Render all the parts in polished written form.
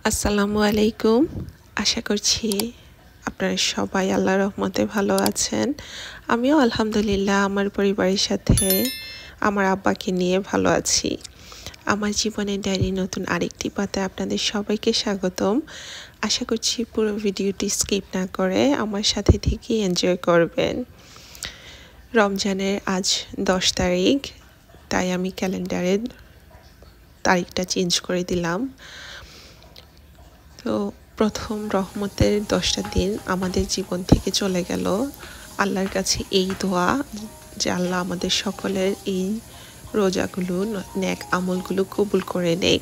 আসসালামু আলাইকুম। আশা করছি আপনারা সবাই আল্লাহর রহমতে ভালো আছেন। আমিও আলহামদুলিল্লাহ আমার পরিবারের সাথে আমার আব্বাকে নিয়ে ভালো আছি। আমার জীবনের ডায়েরি নতুন আরেকটি পাতায় আপনাদের সবাইকে স্বাগতম। আশা করছি পুরো ভিডিওটি স্কিপ না করে আমার সাথে থেকে এনজয় করবেন। রমজানের আজ 10 তারিখ, তাই আমি ক্যালেন্ডারের তারিখটা চেঞ্জ করে দিলাম। তো প্রথম রহমতের 10টা দিন আমাদের জীবন থেকে চলে গেল। আল্লাহর কাছে এই দোয়া যে আল্লাহ আমাদের সকলের এই রোজাগুলো নেক আমলগুলো কবুল করে নেয়।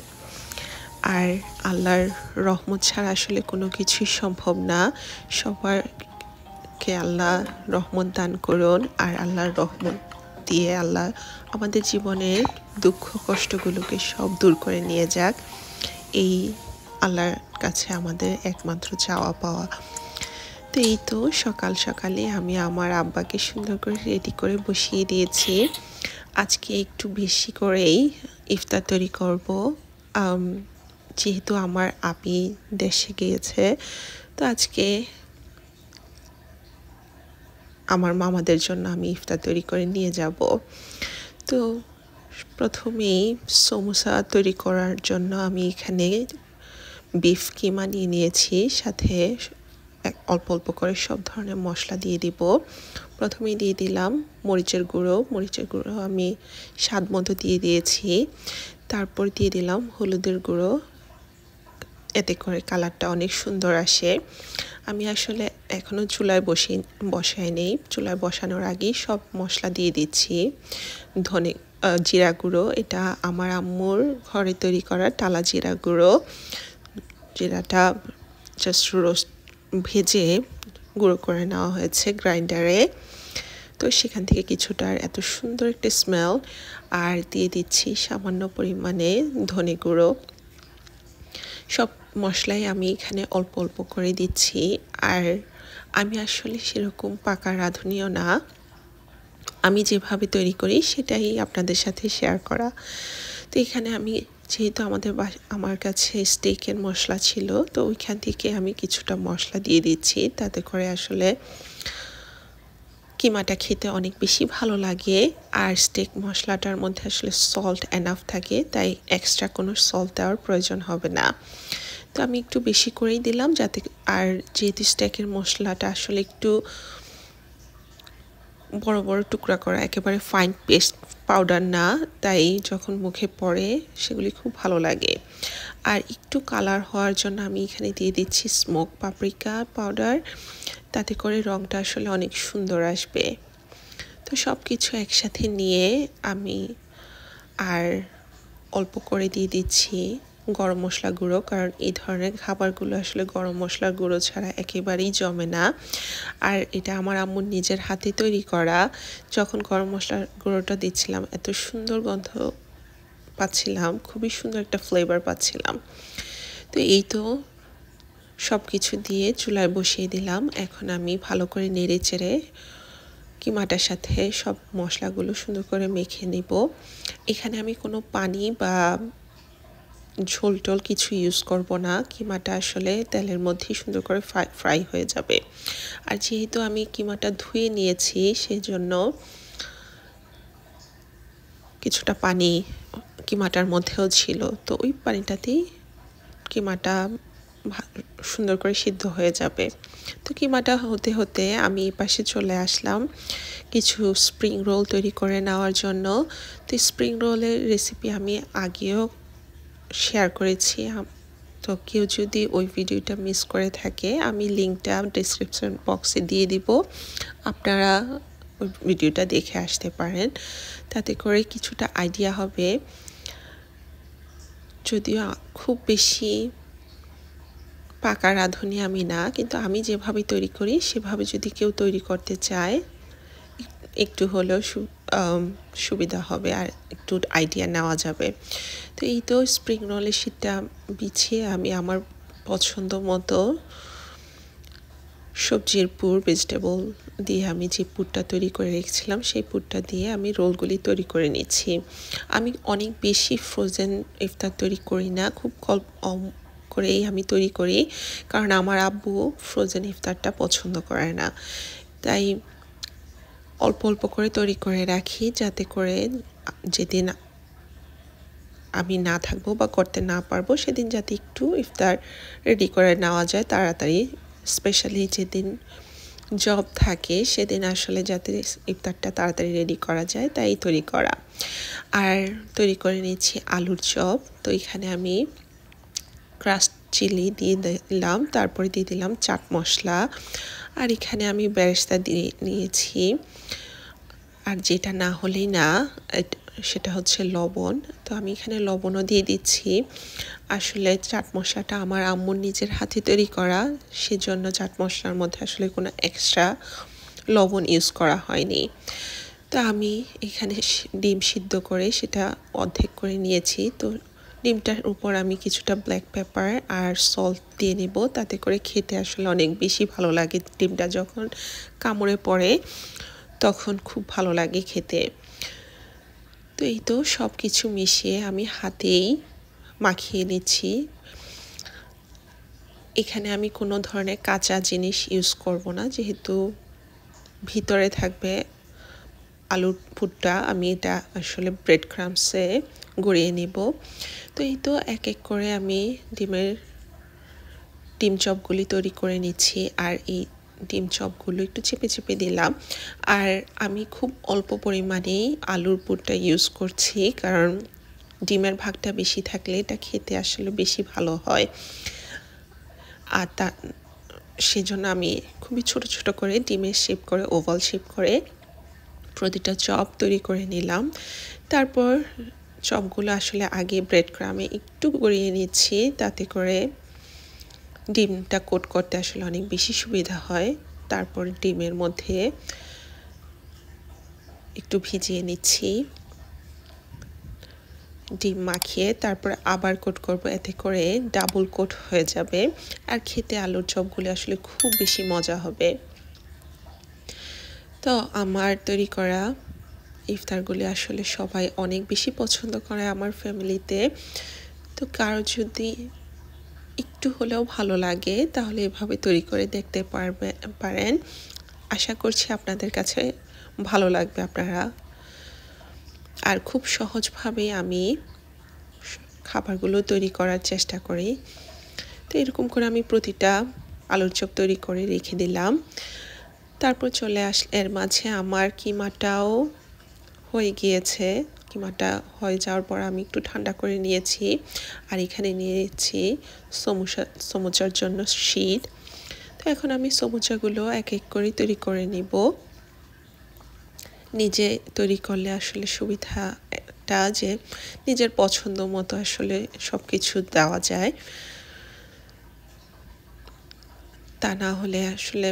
আর আল্লাহর রহমত ছাড়া আসলে কোনো কিছুই সম্ভব না। সবারকে আল্লাহ রহমত দান করুন, আর আল্লাহর রহমত দিয়ে আল্লাহ আমাদের জীবনের দুঃখ কষ্টগুলোকে সব দূর করে নিয়ে যাক। এই আল্লাহর কাছে আমাদের একমাত্র চাওয়া পাওয়া। তো এই তো সকাল সকালে আমি আমার আব্বাকে সুন্দর করে রেডি করে বসিয়ে দিয়েছি। আজকে একটু বেশি করেই ইফতার তৈরি করব, যেহেতু আমার আপি দেশে গিয়েছে। তো আজকে আমার মামাদের জন্য আমি ইফতার তৈরি করে নিয়ে যাব। তো প্রথমেই সমোসা তৈরি করার জন্য আমি এখানে বিফ কিমা নিয়ে নিয়েছি, সাথে অল্প অল্প করে সব ধরনের মশলা দিয়ে দিব। প্রথমেই দিয়ে দিলাম মরিচের গুঁড়ো আমি স্বাদ মতো দিয়ে দিয়েছি। তারপর দিয়ে দিলাম হলুদের গুঁড়ো, এতে করে কালারটা অনেক সুন্দর আসে। আমি আসলে এখনও চুলায় বসাই নেই, চুলায় বসানোর আগেই সব মশলা দিয়ে দিচ্ছি। জিরা গুঁড়ো, এটা আমার আম্মুর ঘরে তৈরি করা টালা জিরা গুঁড়ো। জিরাটা জাস্ট ভেজে গুঁড়ো করে নেওয়া হয়েছে গ্রাইন্ডারে। তো সেখান থেকে কিছুটা এত সুন্দর একটা স্মেল। আর দিয়ে দিচ্ছি সামান্য পরিমাণে ধনে গুঁড়ো। সব মশলাই আমি এখানে অল্প অল্প করে দিচ্ছি। আর আমি আসলে সেরকম পাকা রাঁধুনিও না, আমি যেভাবে তৈরি করি সেটাই আপনাদের সাথে শেয়ার করা। তো এখানে আমি যেহেতু আমার কাছে স্টেকের মশলা ছিল, তো ওইখান থেকে আমি কিছুটা মশলা দিয়ে দিচ্ছি, তাতে করে আসলে কিমাটা খেতে অনেক বেশি ভালো লাগে। আর স্টেক মশলাটার মধ্যে আসলে সল্ট এনাফ থাকে, তাই এক্সট্রা কোনো সল্ট দেওয়ার প্রয়োজন হবে না। তো আমি একটু বেশি করেই দিলাম, যাতে আর যেহেতু স্টেকের মশলাটা আসলে একটু বড় বড় টুকরা করা, একেবারে ফাইন পেস্ট পাউডার না, তাই যখন মুখে পড়ে সেগুলি খুব ভালো লাগে। আর একটু কালার হওয়ার জন্য আমি এখানে দিয়ে দিচ্ছি স্মোক পাপরিকা পাউডার, তাতে করে রঙটা আসলে অনেক সুন্দর আসবে। তো সব কিছু একসাথে নিয়ে আমি আর অল্প করে দিয়ে দিচ্ছি গরম মশলা গুঁড়ো, কারণ এই ধরনের খাবারগুলো আসলে গরম মশলা গুঁড়ো ছাড়া একেবারেই জমে না। আর এটা আমার আম্মুর নিজের হাতে তৈরি করা। যখন গরম মশলার গুঁড়োটা দিচ্ছিলাম এত সুন্দর গন্ধ পাচ্ছিলাম, খুবই সুন্দর একটা ফ্লেভার পাচ্ছিলাম। তো এই তো সব কিছু দিয়ে চুলায় বসিয়ে দিলাম। এখন আমি ভালো করে নেড়ে চেড়ে কিমাটার সাথে সব মশলাগুলো সুন্দর করে মেখে নিব। এখানে আমি কোনো পানি বা ঝোল টোল কিছু ইউজ করব না, কিমাটা আসলে তেলের মধ্যেই সুন্দর করে ফ্রাই হয়ে যাবে। আর যেহেতু আমি কিমাটা ধুয়ে নিয়েছি, সেজন্য কিছুটা পানি কিমাটার মধ্যেও ছিল, তো ওই পানিটাতেই কিমাটা সুন্দর করে সিদ্ধ হয়ে যাবে। তো কিমাটা হতে হতে আমি এই পাশে চলে আসলাম কিছু স্প্রিং রোল তৈরি করে নেওয়ার জন্য। তো স্প্রিং রোলের রেসিপি আমি আগেও শেয়ার করেছি, তো কেউ যদি ওই ভিডিওটা মিস করে থাকে আমি লিঙ্কটা ডেসক্রিপশন বক্সে দিয়ে দিব, আপনারা ওই ভিডিওটা দেখে আসতে পারেন, তাতে করে কিছুটা আইডিয়া হবে। যদিও খুব বেশি পাকা রাঁধুনি আমি না, কিন্তু আমি যেভাবে তৈরি করি সেভাবে যদি কেউ তৈরি করতে চায় একটু হলেও সুবিধা হবে, আর একটু আইডিয়া নেওয়া যাবে। তো এই তো স্প্রিং রোলের শীটটা বিছিয়ে আমি আমার পছন্দ মতো সবজির পুর, ভেজিটেবল দিয়ে আমি যে পুরটা তৈরি করে রেখেছিলাম সেই পুরটা দিয়ে আমি রোলগুলি তৈরি করে নিচ্ছি। আমি অনেক বেশি ফ্রোজেন ইফতার তৈরি করি না, খুব করেই আমি তৈরি করি, কারণ আমার আব্বু ফ্রোজেন ইফতারটা পছন্দ করে না। তাই অল্প অল্প করে তৈরি করে রাখি, যাতে করে যেদিন আমি না থাকবো বা করতে না পারবো সেদিন যাতে একটু ইফতার রেডি করে নেওয়া যায় তাড়াতাড়ি। স্পেশালি যেদিন জব থাকে সেদিন আসলে যাতে ইফতারটা তাড়াতাড়ি রেডি করা যায় তাই তৈরি করা। আর তৈরি করে নিচ্ছি আলুর চপ। তো এখানে আমি ক্রাস্ট চিলি দিয়ে দিলাম, তারপরে দিয়ে দিলাম চাট মশলা, আর এখানে আমি বেরেস্তা দিয়ে নিয়েছি। আর যেটা না হলেই না সেটা হচ্ছে লবণ। তো আমি এখানে লবণও দিয়ে দিচ্ছি। আসলে চাট মশলাটা আমার আম্মুর নিজের হাতে তৈরি করা, সেজন্য চাট মশলার মধ্যে আসলে কোনো এক্সট্রা লবণ ইউজ করা হয়নি। তো আমি এখানে ডিম সিদ্ধ করে সেটা অর্ধেক করে নিয়েছি। তো ডিমটার উপর আমি কিছুটা ব্ল্যাক পেপার আর সল্ট দিয়ে নেব, তাতে করে খেতে আসলে অনেক বেশি ভালো লাগে। ডিমটা যখন কামড়ে পড়ে তখন খুব ভালো লাগে খেতে। তো এই তো সব কিছু মিশিয়ে আমি হাতেই মাখিয়ে নিচ্ছি। এখানে আমি কোনো ধরনের কাঁচা জিনিস ইউজ করব না, যেহেতু ভিতরে থাকবে আলুর পুরটা। আমি এটা আসলে ব্রেড ক্রাম্বসে গড়িয়ে নিব। তো এই তো এক এক করে আমি ডিম চপগুলি তৈরি করে নিচ্ছি। আর এই ডিম চপগুলো একটু চেপে চেপে দিলাম। আর আমি খুব অল্প পরিমাণেই আলুর পুরটা ইউজ করছি, কারণ ডিমের ভাগটা বেশি থাকলে এটা খেতে আসলে বেশি ভালো হয়। আর সেজন্য আমি খুবই ছোট ছোট করে ডিমের শেপ করে, ওভাল শেপ করে প্রতিটা চপ তৈরি করে নিলাম। তারপর চপগুলো আসলে আগে ব্রেড ক্রামে একটু গড়িয়ে নিচ্ছি, তাতে করে ডিমটা কোট করতে আসলে অনেক বেশি সুবিধা হয়। তারপর ডিমের মধ্যে একটু ভিজিয়ে নিচ্ছি, ডিম মাখিয়ে তারপর আবার কোট করব, এতে করে ডাবল কোট হয়ে যাবে। আর খেতে আলুর চপগুলো আসলে খুব বেশি মজা হবে। তো আমার তৈরি করা ইফতারগুলি আসলে সবাই অনেক বেশি পছন্দ করে আমার ফ্যামিলিতে। তো কারো যদি একটু হলেও ভালো লাগে তাহলে এভাবে তৈরি করে দেখতে পারেন। আশা করছি আপনাদের কাছে ভালো লাগবে আপনারা। আর খুব সহজভাবেই আমি খাবারগুলো তৈরি করার চেষ্টা করি। তো এরকম করে আমি প্রতিটা আলুর চপ তৈরি করে রেখে দিলাম। তারপর চলে এর মাঝে আমার কিমাটাও হয়ে গিয়েছে। কিমাটা হয়ে যাওয়ার পর আমি একটু ঠান্ডা করে নিয়েছি। আর এখানে নিয়েছি সমুচার জন্য শীট। তো এখন আমি সমুচাগুলো এক এক করে তৈরি করে নিব। নিজে তৈরি করলে আসলে সুবিধাটা যে নিজের পছন্দ মতো আসলে সব কিছু দেওয়া যায়, তা না হলে আসলে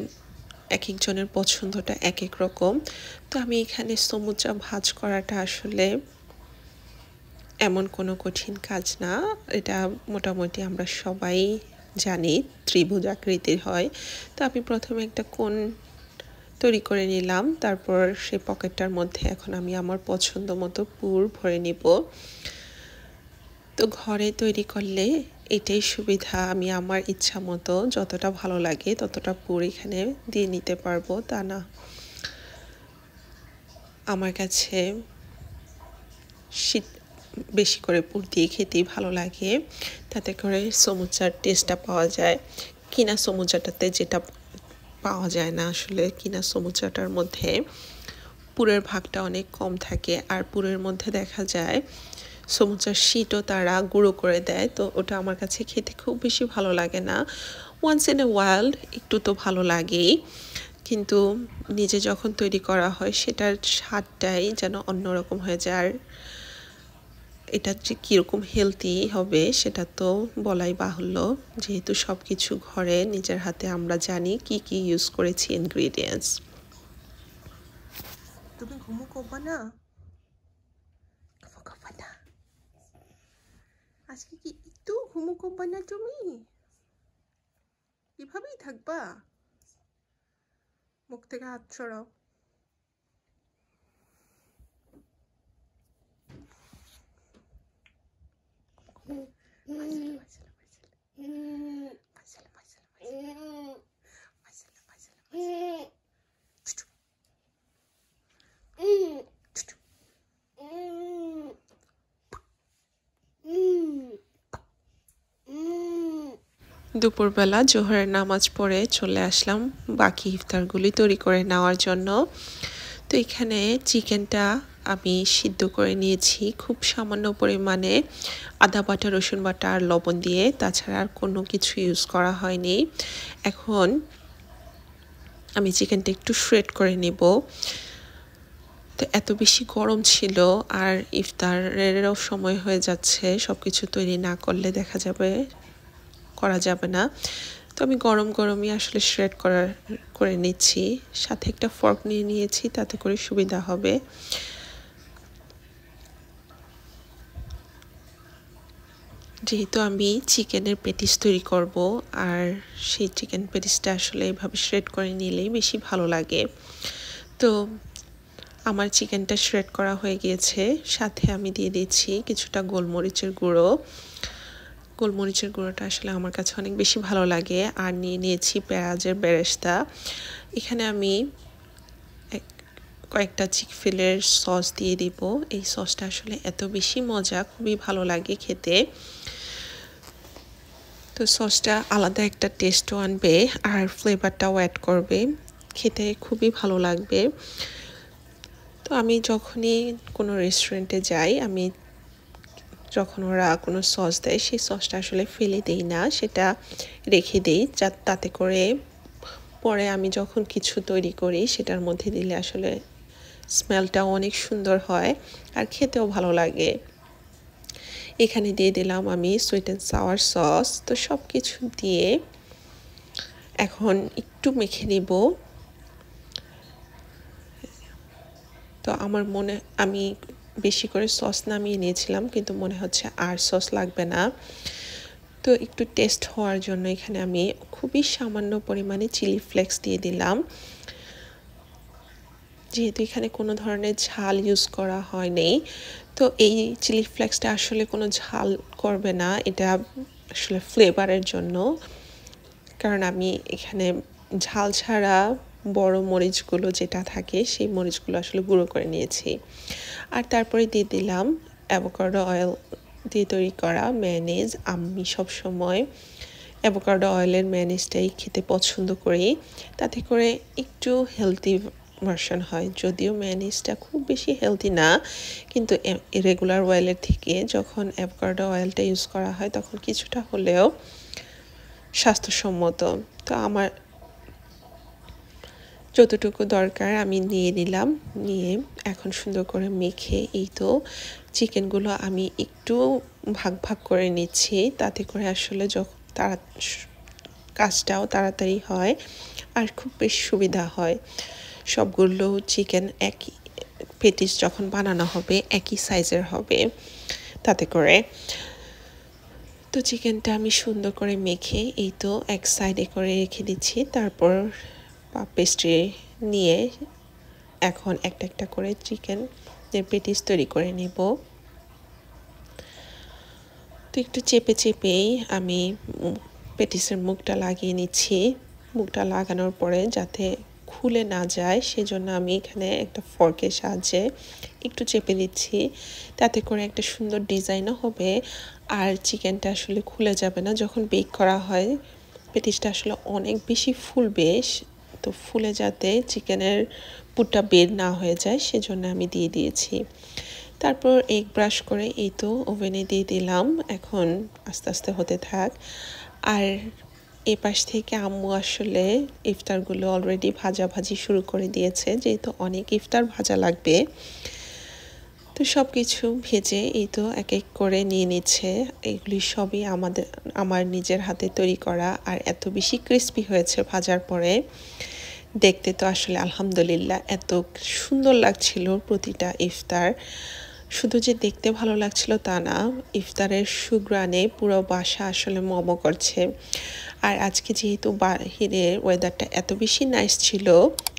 এক একজনের পছন্দটা এক এক রকম। তো আমি এখানে সমুচা ভাজ করাটা আসলে এমন কোনো কঠিন কাজ না, এটা মোটামুটি আমরা সবাই জানি ত্রিভুজ আকৃতির হয়। তো আমি প্রথমে একটা কোণ তৈরি করে নিলাম, তারপর সেই পকেটটার মধ্যে এখন আমি আমার পছন্দ মতো পুর ভরে নিব। তো ঘরে তৈরি করলে এটাই সুবিধা, আমি আমার ইচ্ছা মতো যতটা ভালো লাগে ততটা পুর এখানে দিয়ে নিতে পারবো। তা না, আমার কাছে শীত বেশি করে পুর দিয়ে খেতেই ভালো লাগে, তাতে করে সমুচার টেস্টটা পাওয়া যায়। কিনা সমুচাটাতে যেটা পাওয়া যায় না, আসলে কিনা সমুচাটার মধ্যে পুরের ভাগটা অনেক কম থাকে, আর পুরের মধ্যে দেখা যায় সমুচার শীটও তারা গুঁড়ো করে দেয়। তো ওটা আমার কাছে খেতে খুব বেশি ভালো লাগে না। ওয়ান্স ইন এ ওয়াইল একটু তো ভালো লাগেই, কিন্তু নিজে যখন তৈরি করা হয় সেটার স্বাদটাই যেন অন্যরকম হয়ে যায়। আর এটা যে কীরকম হেলদি হবে সেটা তো বলাই বাহুল্য, যেহেতু সব কিছু ঘরে নিজের হাতে আমরা জানি কি কি ইউজ করেছি ইনগ্রিডিয়েন্টস। তুমি ঘুমো করবা না? আজকে কি একটু ঘুমো করবা না? তুমি এভাবেই থাকবা? মুখ থেকে হাত সরাও। দুপুরবেলা জোহরের নামাজ পড়ে চলে আসলাম বাকি ইফতারগুলি তৈরি করে নেওয়ার জন্য। তো এখানে চিকেনটা আমি সিদ্ধ করে নিয়েছি খুব সামান্য পরিমাণে আদা বাটা, রসুন বাটা আর লবণ দিয়ে, তাছাড়া আর কোনো কিছু ইউজ করা হয়নি। এখন আমি চিকেনটা একটু শ্রেড করে নেব। তো এত বেশি গরম ছিল আর ইফতারেরও সময় হয়ে যাচ্ছে, সব কিছু তৈরি না করলে করা যাবে না। তো আমি গরম গরমই আসলে শ্রেড করে নিচ্ছি, সাথে একটা ফর্ক নিয়ে নিয়েছি, তাতে করে সুবিধা হবে। যেহেতু আমি চিকেনের পেটিস তৈরি করব, আর সেই চিকেন পেটিসটা আসলে এভাবে শ্রেড করে নিলেই বেশি ভালো লাগে। তো আমার চিকেনটা শ্রেড করা হয়ে গিয়েছে, সাথে আমি দিয়ে দিচ্ছি কিছুটা গোলমরিচের গুঁড়ো। গোলমরিচের গুঁড়োটা আসলে আমার কাছে অনেক বেশি ভালো লাগে। আর নিয়ে নিয়েছি পেঁয়াজের বেরেস্তা। এখানে আমি কয়েকটা চিকফিলের সস দিয়ে দিব। এই সসটা আসলে এত বেশি মজা, খুবই ভালো লাগে খেতে। তো সসটা আলাদা একটা টেস্টও আনবে আর ফ্লেভারটাও অ্যাড করবে, খেতে খুবই ভালো লাগবে। তো আমি যখনই কোনো রেস্টুরেন্টে যাই, যখন ওরা কোনো সস দেয়, সেই সসটা আসলে ফেলে দেই না, সেটা রেখে দেই, তাতে করে পরে আমি যখন কিছু তৈরি করি সেটার মধ্যে দিলে আসলে স্মেলটাও অনেক সুন্দর হয় আর খেতেও ভালো লাগে। এখানে দিয়ে দিলাম আমি সুইট অ্যান্ড সাওয়ার সস। তো সব কিছু দিয়ে এখন একটু মেখে নিব। তো আমি বেশি করে সস নামিয়ে নিয়েছিলাম, কিন্তু মনে হচ্ছে আর সস লাগবে না। তো একটু টেস্ট হওয়ার জন্য এখানে আমি খুবই সামান্য পরিমাণে চিলি ফ্লেক্স দিয়ে দিলাম। যেহেতু এখানে কোনো ধরনের ঝাল ইউজ করা হয়নি, তো এই চিলি ফ্লেক্সটা আসলে কোনো ঝাল করবে না, এটা আসলে ফ্লেভারের জন্য। কারণ আমি এখানে ঝাল ছাড়া বড় মরিচগুলো যেটা থাকে, সেই মরিচগুলো আসলে গুঁড়ো করে নিয়েছি। আর তারপরে দিয়ে দিলাম অ্যাভোকাডো অয়েল দিয়ে তৈরি করা মেয়োনিজ। আমি সবসময় অ্যাভোকাডো অয়েলের মেয়োনিজটাই খেতে পছন্দ করি, তাতে করে একটু হেলদি ভার্সন হয়। যদিও মেয়োনিজটা খুব বেশি হেলদি না, কিন্তু রেগুলার অয়েলের থেকে যখন অ্যাভোকাডো অয়েলটা ইউজ করা হয় তখন কিছুটা হলেও স্বাস্থ্যসম্মত। তো আমার যতটুকু দরকার আমি নিয়ে নিলাম, নিয়ে এখন সুন্দর করে মেখে এই তো চিকেনগুলো আমি একটু ভাগ ভাগ করে নিচ্ছি, তাতে করে আসলে যখন কাজটাও তাড়াতাড়ি হয় আর খুব বেশি সুবিধা হয়। সবগুলো চিকেন একই পেটিস যখন বানানো হবে একই সাইজের হবে, তাতে করে। তো চিকেনটা আমি সুন্দর করে মেখে এই তো এক সাইডে করে রেখে দিচ্ছি। তারপর পেস্ট্রি নিয়ে এখন একটা একটা করে চিকেনের পেটিস তৈরি করে নেব। তো একটু চেপে চেপেই আমি পেটিসের মুখটা লাগিয়ে নিচ্ছি। মুখটা লাগানোর পরে যাতে খুলে না যায়, সেজন্য আমি এখানে একটা ফর্কের সাহায্যে একটু চেপে দিচ্ছি, তাতে করে একটা সুন্দর ডিজাইনও হবে আর চিকেনটা আসলে খুলে যাবে না। যখন বেক করা হয় পেটিসটা আসলে অনেক বেশি ফুলবে, তো ফুলে যাতে চিকেনের পুরটা বের না হয়ে যায় সেজন্য আমি দিয়ে দিয়েছি। তারপর এগ ব্রাশ করে এই তো ওভেনে দিয়ে দিলাম, এখন আস্তে আস্তে হতে থাক। আর এ পাশ থেকে আম্মু আসলে ইফতারগুলো অলরেডি ভাজি শুরু করে দিয়েছে, যেহেতু অনেক ইফতার ভাজা লাগবে। তো সব কিছু ভেজে এই তো এক এক করে নিয়ে নিচ্ছে। এগুলি সবই আমার নিজের হাতে তৈরি করা, আর এত বেশি ক্রিস্পি হয়েছে ভাজার পরে, দেখতে তো আসলে আলহামদুলিল্লাহ এত সুন্দর লাগছিল প্রতিটা ইফতার। শুধু যে দেখতে ভালো লাগছিল তা না, ইফতারের সুঘ্রাণে পুরো বাসা আসলে মমো করছে। আর আজকে যেহেতু বাহিরের ওয়েদারটা এত বেশি নাইস ছিল,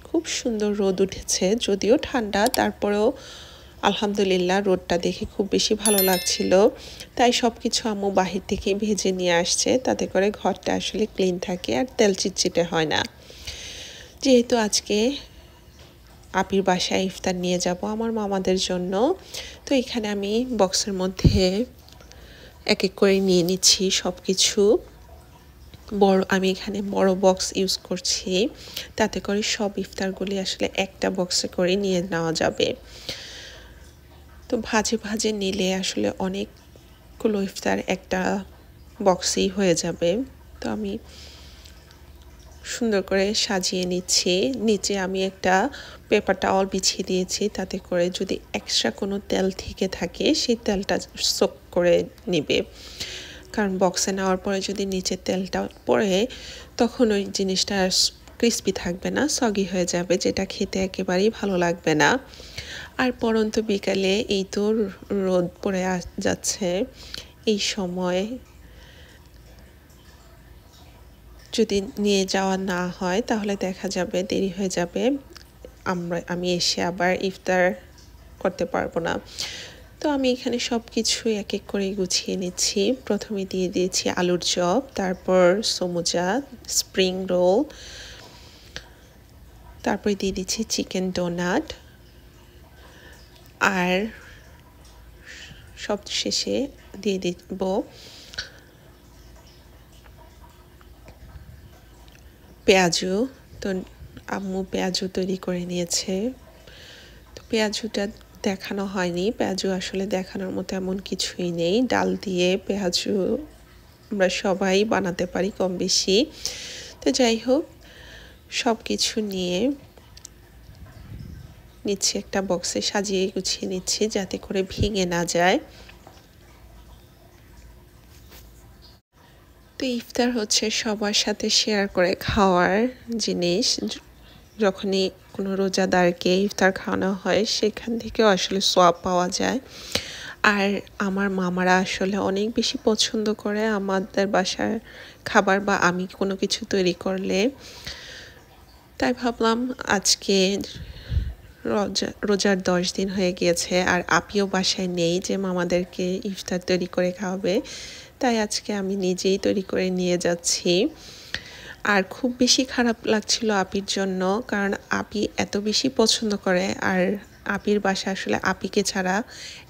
খুব সুন্দর রোদ উঠেছে, যদিও ঠান্ডা, তারপরেও আলহামদুলিল্লাহ রোদটা দেখে খুব বেশি ভালো লাগছিল। তাই সব কিছু আম্মু বাহির থেকে ভেজে নিয়ে আসছে, তাতে করে ঘরটা আসলে ক্লিন থাকে আর তেল চিটচিটে হয় না। যেহেতু আজকে আপির বাসায় ইফতার নিয়ে যাব আমার মামাদের জন্য, তো এখানে আমি বক্সের মধ্যে এক এক করে নিয়ে নিচ্ছি সব কিছু। আমি এখানে বড় বক্স ইউজ করছি, তাতে করে সব ইফতারগুলি আসলে একটা বক্সে করে নিয়ে নেওয়া যাবে। তো ভাজে ভাজে নিলে আসলে অনেকগুলো ইফতার একটা বক্সেই হয়ে যাবে। তো আমি সুন্দর করে সাজিয়ে নিচ্ছি। নিচে আমি একটা পেপার টাওয়াল বিছিয়ে দিয়েছি, তাতে করে যদি এক্সট্রা কোনো তেল থেকে থাকে সেই তেলটা সোক করে নেবে, কারণ বক্সে নেওয়ার পরে যদি নিচে তেলটা পড়ে তখন ওই জিনিসটা ক্রিস্পি থাকবে না, সগি হয়ে যাবে, যেটা খেতে একেবারেই ভালো লাগবে না। আর পরন্ত বিকালে এই তো রোদ পড়ে যাচ্ছে, এই সময় যদি নিয়ে যাওয়া না হয় তাহলে দেখা যাবে দেরি হয়ে যাবে, আমি এসে আবার ইফতার করতে পারবো না। তো আমি এখানে সব কিছুই এক এক করে গুছিয়ে নিচ্ছি। প্রথমে দিয়ে দিয়েছি আলুর চপ, তারপর সমুচা, স্প্রিং রোল, তারপরে দিয়ে দিচ্ছি চিকেন ডোনাট, আর সব শেষে দিয়ে দিব পেঁয়াজু। তো আম্মু পেঁয়াজু তৈরি করে নিয়েছে। তো পেঁয়াজুটা দেখানো হয়নি, পেঁয়াজু আসলে দেখানোর মতো এমন কিছুই নেই। ডাল দিয়ে পেঁয়াজু আমরা সবাই বানাতে পারি কম বেশি। তো যাই হোক, সব কিছু নিয়ে নিচ্ছি একটা বক্সে, সাজিয়ে গুছিয়ে নিচ্ছি যাতে করে ভেঙে না যায়। তো ইফতার হচ্ছে সবার সাথে শেয়ার করে খাওয়ার জিনিস। যখনই কোনো রোজাদারকে ইফতার খাওয়ানো হয় সেখান থেকেও আসলে সোয়াব পাওয়া যায়। আর আমার মামারা আসলে অনেক বেশি পছন্দ করে আমাদের বাসার খাবার বা আমি কোনো কিছু তৈরি করলে। তাই ভাবলাম আজকে রোজার 10 দিন হয়ে গিয়েছে আর আপিও বাসায় নেই যে মামাদেরকে ইফতার তৈরি করে খাওয়াবে, তাই আজকে আমি নিজেই তৈরি করে নিয়ে যাচ্ছি। আর খুব বেশি খারাপ লাগছিল আপির জন্য, কারণ আপি এত বেশি পছন্দ করে, আর আপির বাসা আসলে আপিকে ছাড়া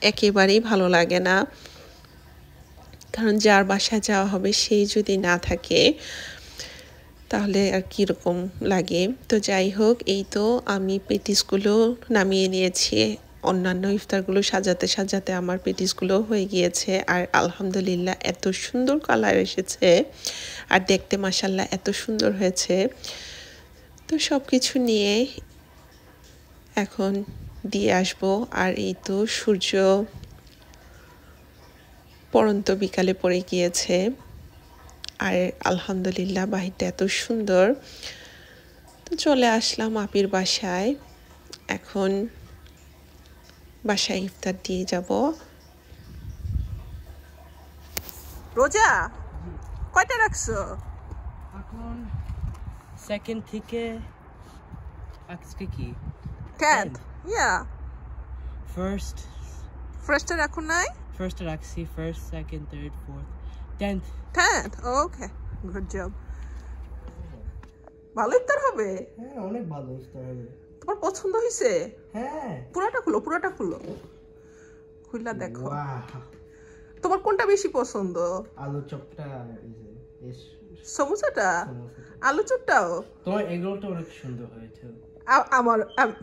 একেবারেই ভালো লাগে না, কারণ যার বাসায় যাওয়া হবে সেই যদি না থাকে তাহলে আর কীরকম লাগে। তো যাই হোক, এই তো আমি পেটিসগুলো নামিয়ে নিয়েছি। অন্যান্য ইফতারগুলো সাজাতে সাজাতে আমার পেটিসগুলো হয়ে গিয়েছে, আর আলহামদুলিল্লাহ এত সুন্দর কালার এসেছে আর দেখতে মাশাল্লাহ এত সুন্দর হয়েছে। তো সব কিছু নিয়ে এখন দিয়ে আসবো। আর এই তো সূর্য পড়ন্ত বিকালে পড়ে গিয়েছে, আর আলহামদুলিল্লাহ বাহিরটা এত সুন্দর। তো চলে আসলাম আপির বাসায়, এখন বাসায় ইফতার দিয়ে যাব। রোজা কয়টা রাখছো এখন? সেকেন্ড থেকে আজকে কি 10th? ইয়া, ফার্স্ট রাখো নাই? ফার্স্ট রাখছি, first, second, third, fourth, 10th। ওকে, গুড জব। ভালো ইফতার হবে? হ্যাঁ, অনেক ভালো ইফতার হবে। তোমার পছন্দ হয়েছে? হ্যাঁ, পুরাটা খুলো খুললা দেখো। ওয়াও, তোমার কোনটা বেশি পছন্দ? আলু চপটা, সমুচাটা? আলু চপটাও? তোমার এগরোলটা অনেক সুন্দর হয়েছে।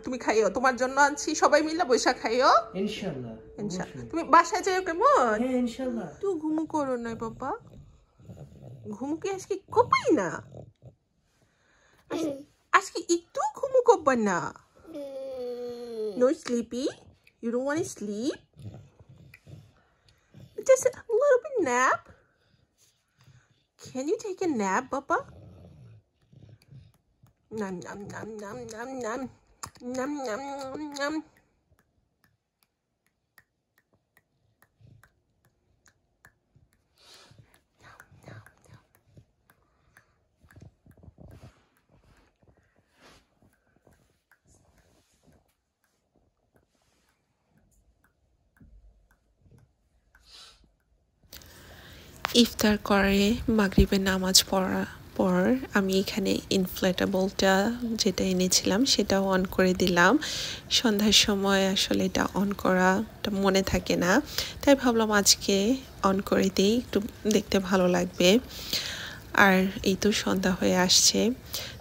তুমি খাইও, তোমার জন্য আনছি, সবাই মিলে বৈশা খাইও ইনশাআল্লাহ। তুমি বাসায় যাইও কেমন? হ্যাঁ, ইনশাআল্লাহ। তুই ঘুমু করো না বাবা, ঘুমুকে আজকে কোপাই না, আজকে একটু ঘুমু করবা না। No sleepy? You don't want to sleep? Just a little bit nap? Can you take a nap, Papa? Nom nom nom nom nom nom nom nom nom nom. ইফতার করে মাগরিবের নামাজ পড়ার পর আমি এখানে ইনফ্লেটেবলটা যেটা এনেছিলাম সেটাও অন করে দিলাম। সন্ধ্যার সময় আসলে এটা অন করাটা মনে থাকে না, তাই ভাবলাম আজকে অন করে দিই, একটু দেখতে ভালো লাগবে। আর এই তো সন্ধ্যা হয়ে আসছে।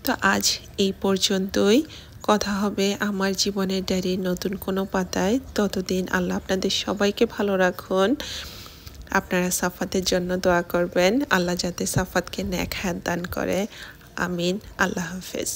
তো আজ এই পর্যন্তই। কথা হবে আমার জীবনের ডায়েরির নতুন কোনো পাতায়। ততদিন আল্লাহ আপনাদের সবাইকে ভালো রাখুন। আপনারা সাফাতের জন্য দোয়া করবেন, আল্লাহ যাতে সাফাতকে নেক হায়াত দান করে। আমিন। আল্লাহ হাফেজ।